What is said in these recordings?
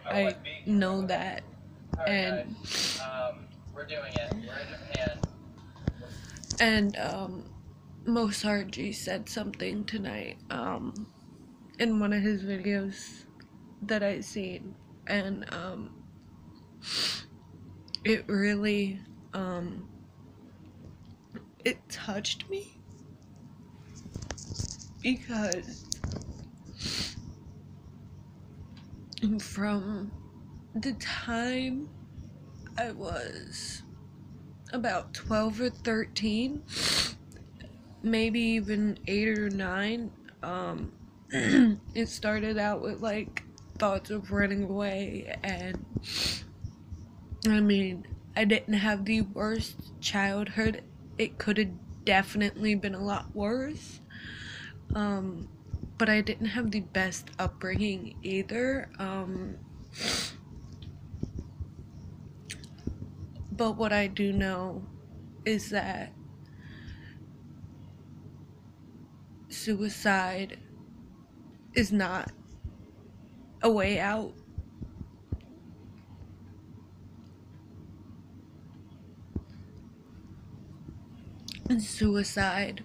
I know that. And We're doing it. We're in Japan. and Mosarji said something tonight in one of his videos that I seen, and it really it touched me because from the time I was about 12 or 13, maybe even 8 or 9, it started out with like thoughts of running away. And I mean, I didn't have the worst childhood. It could have definitely been a lot worse. Um, but I didn't have the best upbringing either. But what I do know is that suicide is not a way out. And suicide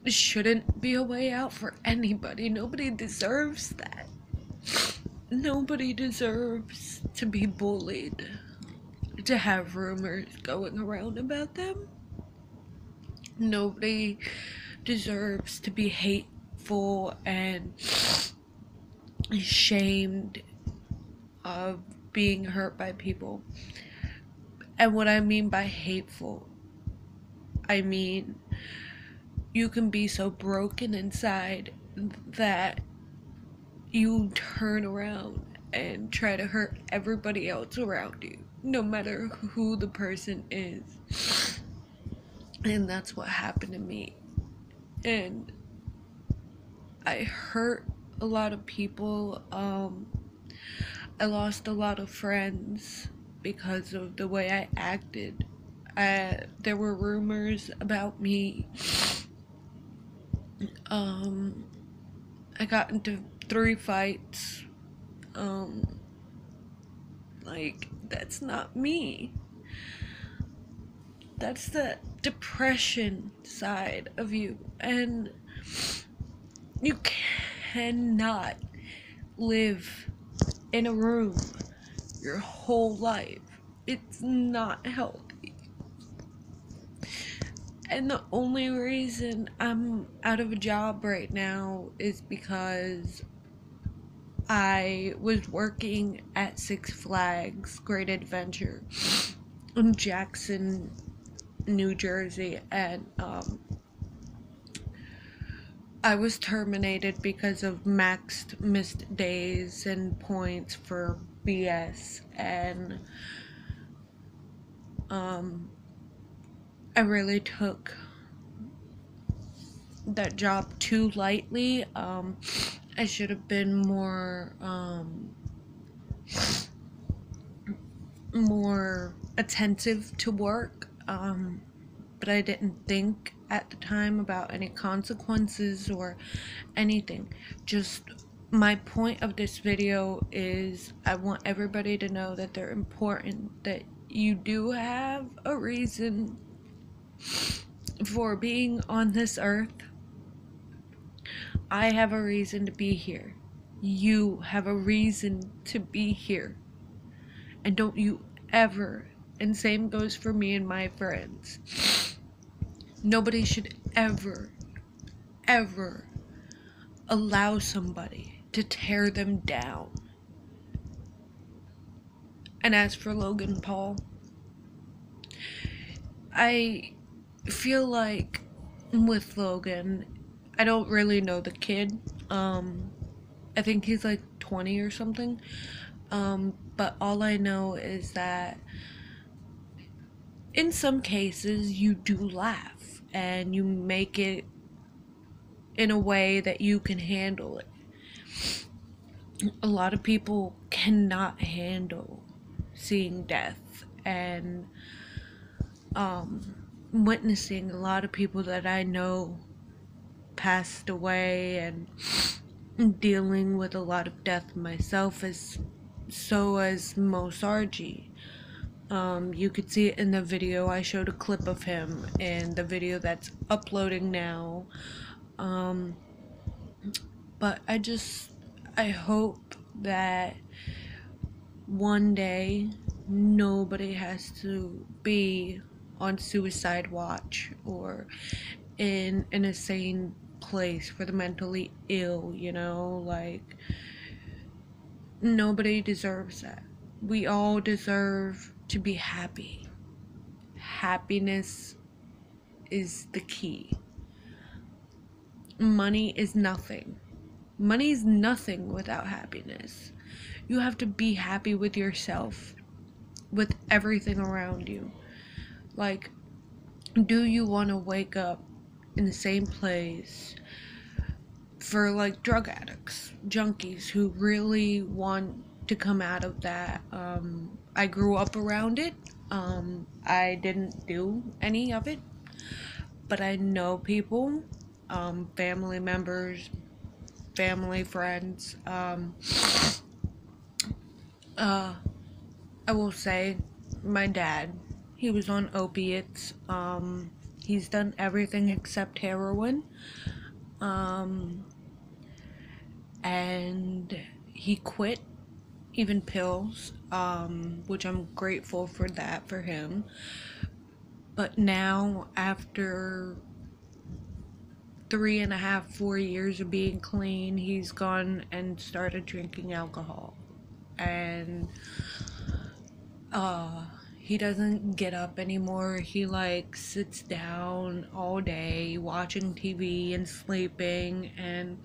shouldn't be a way out for anybody. Nobody deserves that. Nobody deserves to be bullied, to have rumors going around about them. Nobody deserves to be hateful and shamed of being hurt by people. And what I mean by hateful, I mean you can be so broken inside that you turn around and try to hurt everybody else around you, no matter who the person is. And that's what happened to me. And I hurt a lot of people. I lost a lot of friends because of the way I acted. There were rumors about me. I got into 3 fights. Like, that's not me. That's the depression side of you. And you cannot live in a room your whole life. It's not healthy. And the only reason I'm out of a job right now is because I was working at Six Flags Great Adventure in Jackson, New Jersey, and I was terminated because of maxed missed days and points for BS. And I really took that job too lightly. I should have been more attentive to work, but I didn't think at the time about any consequences or anything. Just my point of this video is I want everybody to know that they're important, that you do have a reason for being on this earth. I have a reason to be here. You have a reason to be here. And don't you ever, and same goes for me and my friends, nobody should ever, ever allow somebody to tear them down. And as for Logan Paul, I feel like with Logan, I don't really know the kid. I think he's like 20 or something. But all I know is that in some cases you do laugh and you make it in a way that you can handle it. A lot of people cannot handle seeing death and witnessing a lot of people that I know passed away. And dealing with a lot of death myself, as so as Mo Sargi. You could see it in the video. I showed a clip of him in the video that's uploading now. But I hope that one day nobody has to be on suicide watch or in an insane place for the mentally ill, you know? Like, nobody deserves that. We all deserve to be happy. Happiness is the key. Money is nothing. Money is nothing without happiness. You have to be happy with yourself, with everything around you. Like, do you want to wake up in the same place for like drug addicts, junkies who really want to come out of that? I grew up around it. I didn't do any of it, but I know people, family members, family, friends. I will say, my dad, he was on opiates. He's done everything except heroin. And he quit even pills, which I'm grateful for that for him. But now, after 3.5, 4 years of being clean, he's gone and started drinking alcohol. And he doesn't get up anymore. He like sits down all day watching TV and sleeping, and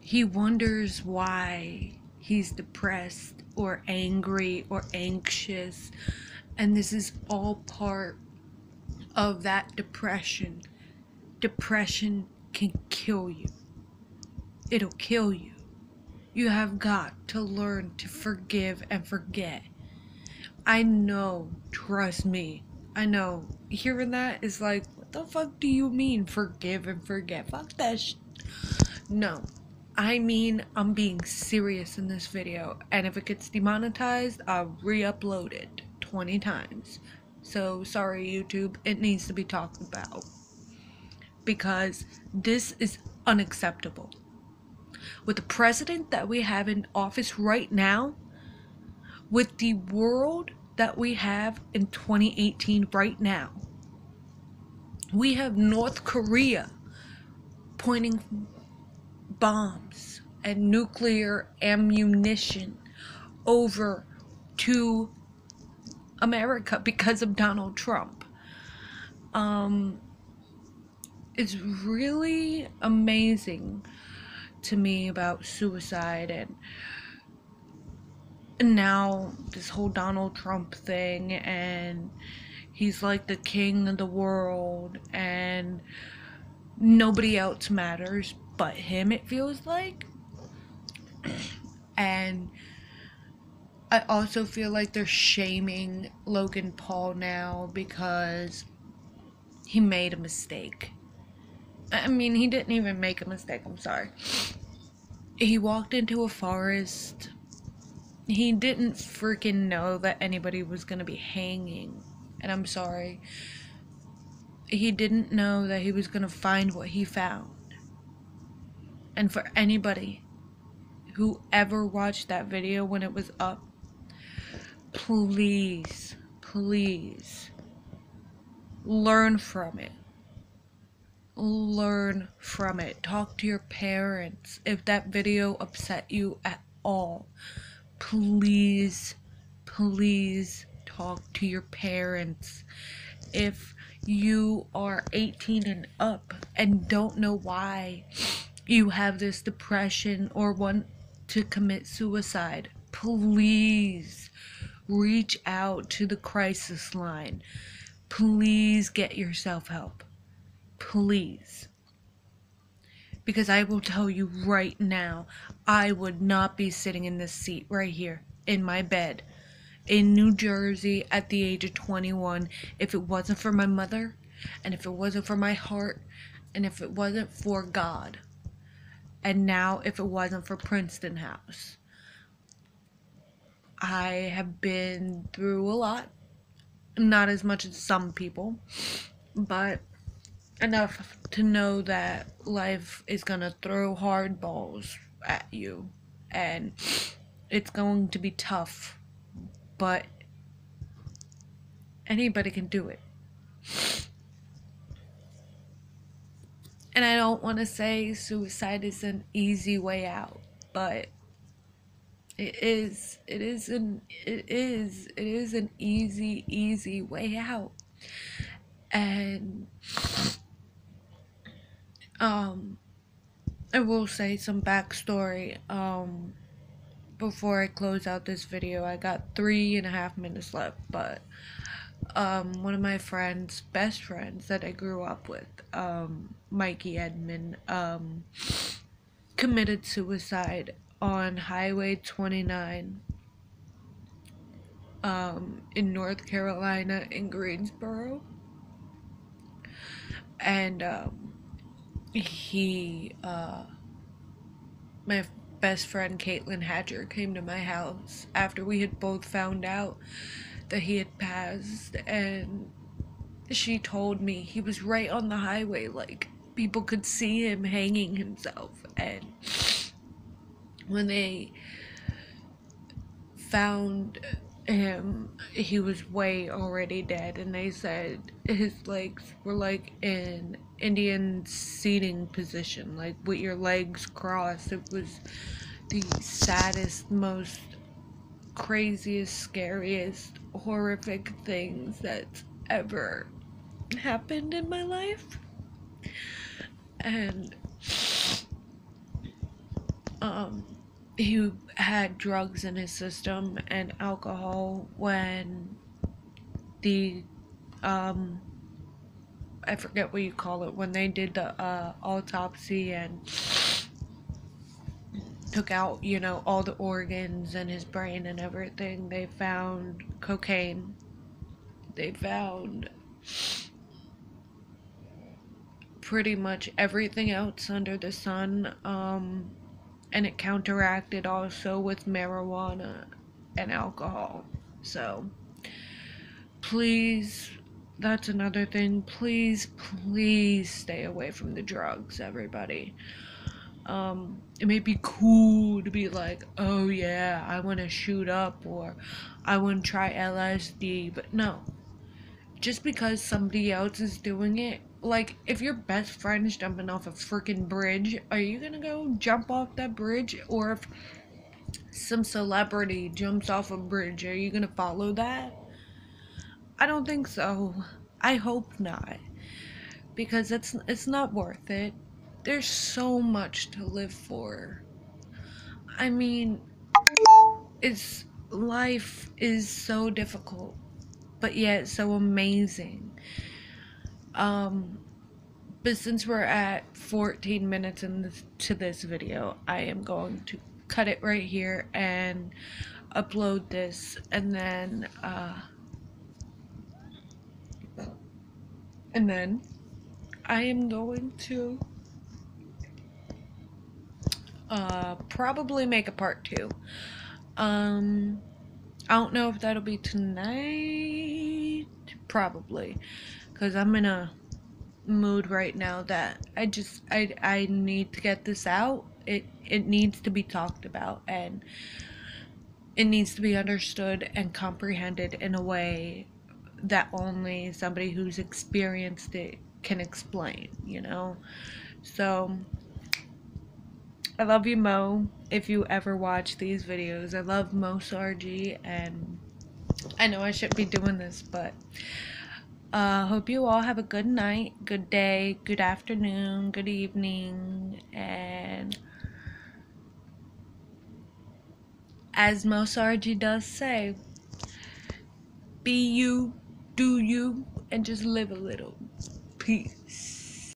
he wonders why he's depressed or angry or anxious. And this is all part of that depression. Depression can kill you. It'll kill you. You have got to learn to forgive and forget. I know, trust me, I know, hearing that is like, what the fuck do you mean forgive and forget? Fuck that No, I mean, I'm being serious in this video, and if it gets demonetized, I'll re-upload it 20 times. So, sorry YouTube, it needs to be talked about. Because this is unacceptable. With the president that we have in office right now, with the world that we have in 2018 right now, we have North Korea pointing bombs and nuclear ammunition over to America because of Donald Trump. It's really amazing to me about suicide, and now this whole Donald Trump thing, and he's like the king of the world and nobody else matters but him, it feels like. And I also feel like they're shaming Logan Paul now because he made a mistake. I mean, he didn't even make a mistake, I'm sorry. He walked into a forest. He didn't freaking know that anybody was gonna be hanging. And I'm sorry. He didn't know that he was gonna find what he found. And for anybody who ever watched that video when it was up, please, please, learn from it. Learn from it. Talk to your parents. If that video upset you at all, please, please talk to your parents. If you are 18 and up and don't know why you have this depression or want to commit suicide, please reach out to the crisis line. Please get yourself help. Please. Because I will tell you right now, I would not be sitting in this seat right here in my bed in New Jersey at the age of 21 if it wasn't for my mother, and if it wasn't for my heart, and if it wasn't for God. And now, if it wasn't for Princeton House, I have been through a lot. Not as much as some people, but enough to know that life is gonna throw hard balls at you, and it's going to be tough, but anybody can do it. And I don't want to say suicide is an easy way out, but it is an easy way out. And I will say some backstory. Before I close out this video, I got 3.5 minutes left, but one of my friends, best friends that I grew up with, Mikey Edmond, committed suicide on Highway 29 in North Carolina in Greensboro. And my best friend Caitlin Hatcher came to my house after we had both found out that he had passed, and she told me he was right on the highway, like people could see him hanging himself. And when they found him, he was way already dead, and they said his legs were like in Indian seating position, like with your legs crossed. It was the saddest, most craziest, scariest, horrific things that's ever happened in my life. And he had drugs in his system and alcohol when the I forget what you call it, when they did the autopsy and took out, you know, all the organs and his brain and everything. They found cocaine. They found pretty much everything else under the sun, and it counteracted also with marijuana and alcohol. So please, that's another thing, please stay away from the drugs, everybody. It may be cool to be like, oh yeah, I want to shoot up, or I want to try LSD, but no. Just because somebody else is doing it, like, if your best friend is jumping off a freaking bridge, are you gonna go jump off that bridge? Or if some celebrity jumps off a bridge, are you gonna follow that? I don't think so. I hope not. Because it's not worth it. There's so much to live for. I mean, life is so difficult, but yet so amazing. But since we're at 14 minutes into this video, I am going to cut it right here and upload this, and then I am going to probably make a part 2. I don't know if that'll be tonight, probably, because I'm in a mood right now that I need to get this out. It needs to be talked about, and it needs to be understood and comprehended in a way that only somebody who's experienced it can explain, you know? So I love you, Mo, if you ever watch these videos. I love Mo Sargi, and I know I shouldn't be doing this, but hope you all have a good night, good day, good afternoon, good evening, and as Mo Sargi does say, be you, do you, and just live a little. Peace.